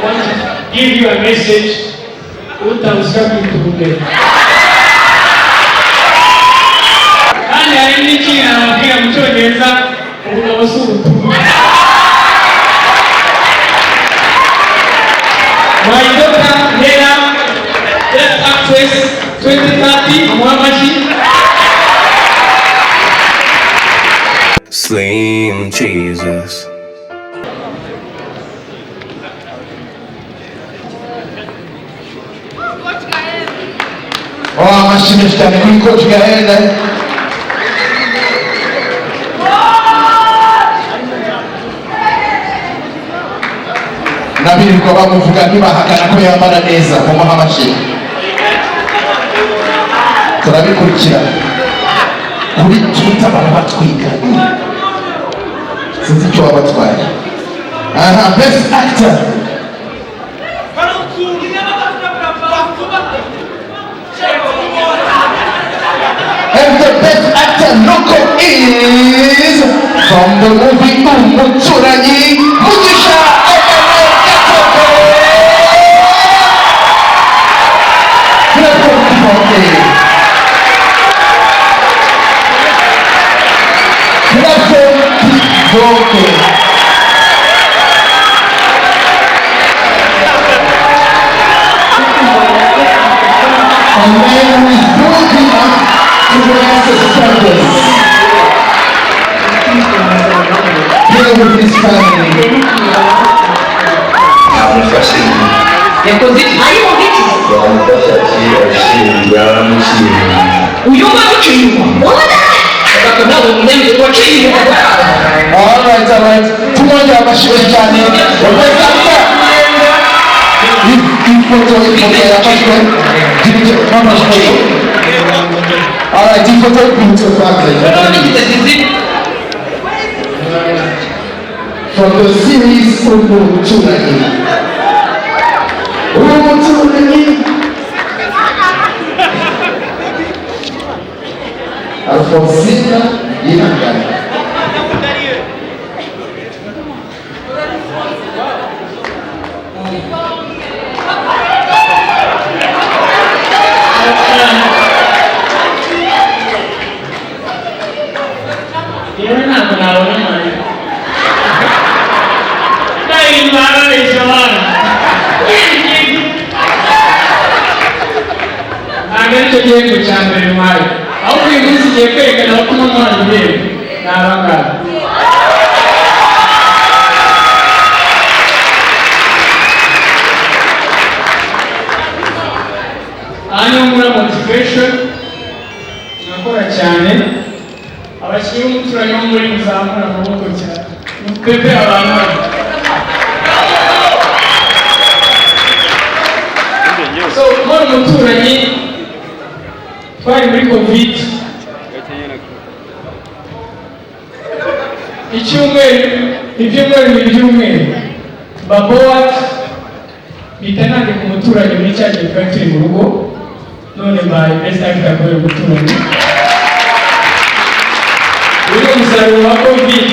want to give you a message. Ushaka Tubigenza. Kandi hari n'ikintu nababwira mu Cyongereza ubugabo si ubutumwa. My daughter Hera, best actress 2030, Umunywa. Slim Jesus. Oh, amashimwe cyane kuri Coach GAEL. Nabirirwa bamuvuga ntibahakana ko yambara neza kumuha amashimwe. Turabikurikira kuri Twitter barabatwika. Sinzi icyo wabatwaye. Best actor. And the best actor local is from the movie Umunywa, Mugisha Kibonke. A man who is building up to the master's purpose. Here with his family. Alright. Tumwanja amashimwe cyane. Alright, photo from the series Umunywa. Alfonsina Yinangani. Igihembo cya mbere mwari aho uyu munsi igiye kwerekana ko Umunywa ibihembo ni abangaba. Aha niho muri motivation turakora cyane. Abashyira umuturanyi wo muri muzamura amaboko cyane mupepe abantu. So muri umuturanyi twari muri COVID, ibyumweru Babowat bitanage ku muturanyi muri cya gihe twari turi mu rugo, none mbaye best actor kubera umuturanyi. Uyu musaruro wa COVID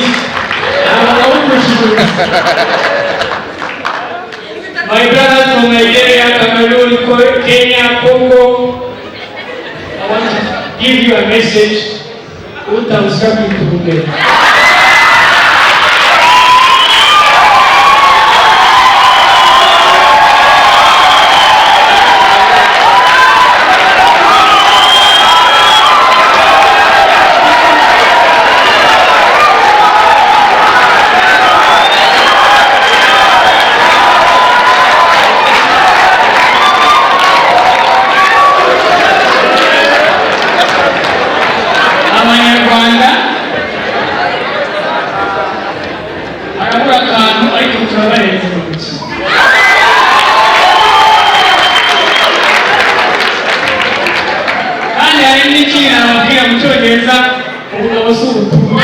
my brothers from Nigeria, Cameroon, Kenya, Congo, I want to give you a message. Ushaka Tubigenza. Kandi hari n'ikintu nababwira mu Cyongereza ubugabo si ubutumwa.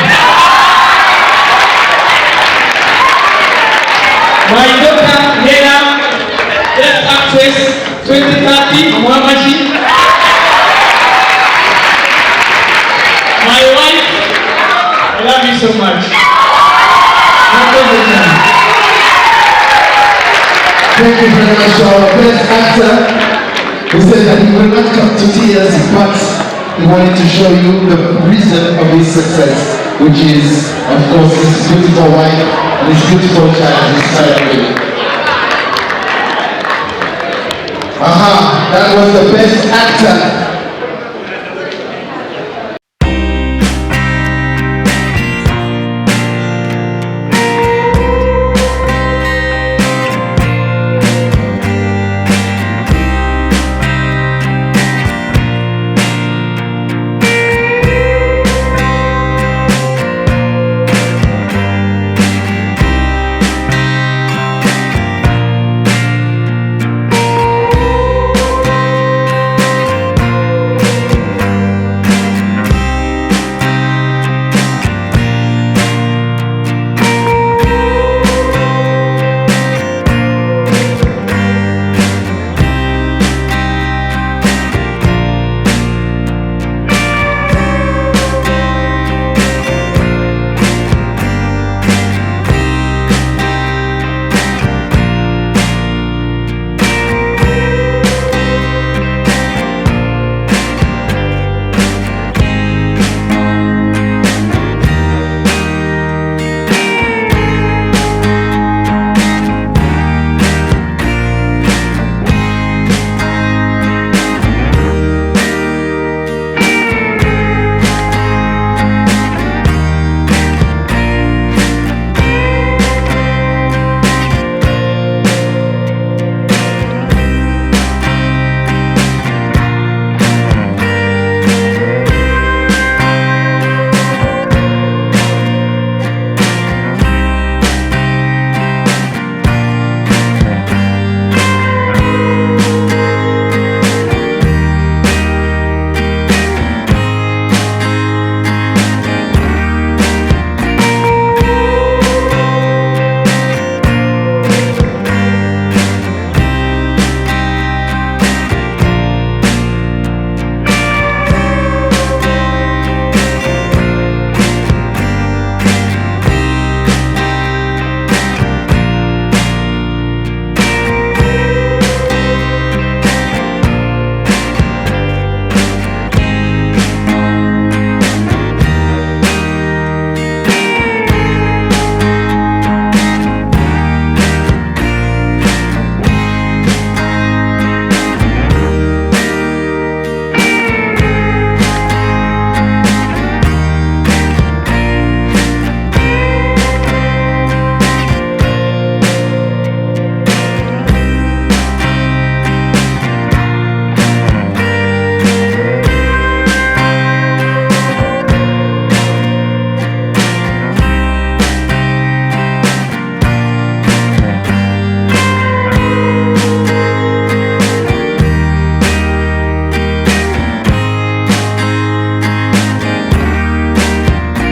My daughter Hera, best actress 2030, Umunywa. My wife, I love you so much. Thank you very much to our best actor, who said that he will not come to tears, but he wanted to show you the reason of his success, which is, of course, his beautiful wife and his beautiful child, his celebrating. That was the best actor